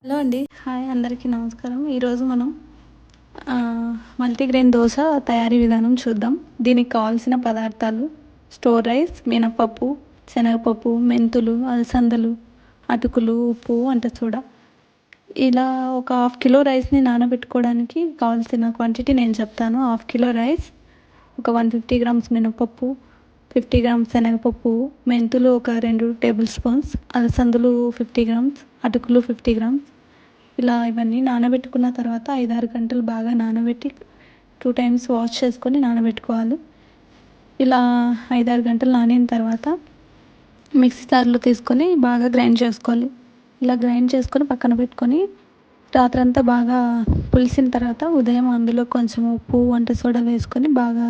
Hello అండి. Hi అందరికీ నమస్కారం. ఈరోజు మనం మల్టీగ్రెయిన్ దోశ తయారీ విధానం చూద్దాం. దీనికి కావాల్సిన పదార్థాలు: స్టోర్ రైస్, మినపప్పు, శనగపప్పు, మెంతులు, అలసందలు, అటుకులు, ఉప్పు, వంట సోడా. ఇలా ఒక హాఫ్ కిలో రైస్ని నానబెట్టుకోవడానికి కావాల్సిన క్వాంటిటీ నేను చెప్తాను. హాఫ్ కిలో రైస్, ఒక 150 గ్రామ్స్ మినపప్పు, 50 గ్రామ్స్ శనగపప్పు, మెంతులు ఒక 2 టేబుల్ స్పూన్స్, అలసందలు 50 గ్రామ్స్, అటుకులు 50 గ్రామ్స్. ఇలా ఇవన్నీ నానబెట్టుకున్న తర్వాత 5-6 గంటలు బాగా నానబెట్టి 2 టైమ్స్ వాష్ చేసుకొని నానబెట్టుకోవాలి. ఇలా 5-6 గంటలు నానిన తర్వాత మిక్సీ జార్లో తీసుకొని బాగా గ్రైండ్ చేసుకోవాలి. ఇలా గ్రైండ్ చేసుకొని పక్కన పెట్టుకొని రాత్రంతా బాగా పులిసిన తర్వాత ఉదయం అందులో కొంచెం ఉప్పు, వంట సోడా వేసుకొని బాగా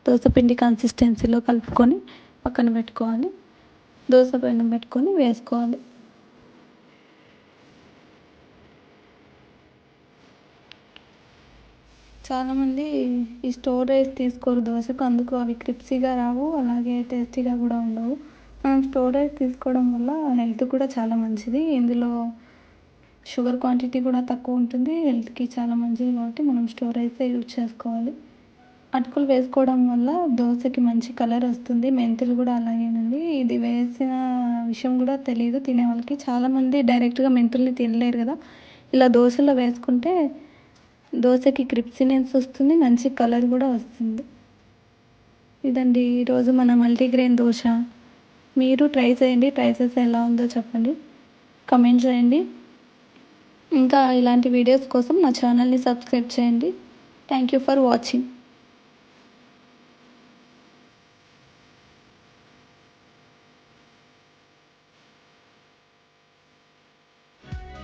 దోసపిండి కన్సిస్టెన్సీలో కలుపుకొని పక్కన పెట్టుకోవాలి. దోశ పెనం పెట్టుకొని వేసుకోవాలి. చాలామంది ఈ స్టోర్ రైస్ తీసుకోరు దోశకు, అందుకు అవి క్రిప్సీగా రావు, అలాగే టేస్టీగా కూడా ఉండవు. మనం స్టోర్ రైస్ తీసుకోవడం వల్ల హెల్త్ కూడా చాలా మంచిది. ఇందులో షుగర్ క్వాంటిటీ కూడా తక్కువ ఉంటుంది, హెల్త్కి చాలా మంచిది. కాబట్టి మనం స్టోర్ రైసే యూజ్ చేసుకోవాలి. అటుకులు వేసుకోవడం వల్ల దోశకి మంచి కలర్ వస్తుంది. మెంతులు కూడా అలాగేనండి. ఇది వేసిన విషయం కూడా తెలియదు తినే వాళ్ళకి. చాలామంది డైరెక్ట్గా మెంతుల్ని తినలేరు కదా, ఇలా దోశలో వేసుకుంటే దోశకి క్రిప్సీనెస్ వస్తుంది, మంచి కలర్ కూడా వస్తుంది. ఇదండి ఈరోజు మన మల్టీగ్రెయిన్ దోశ. మీరు ట్రై చేయండి. ట్రై చేస్తే ఎలా ఉందో చెప్పండి, కమెంట్ చేయండి. ఇంకా ఇలాంటి వీడియోస్ కోసం నా ఛానల్ని సబ్స్క్రైబ్ చేయండి. Thank you for watching.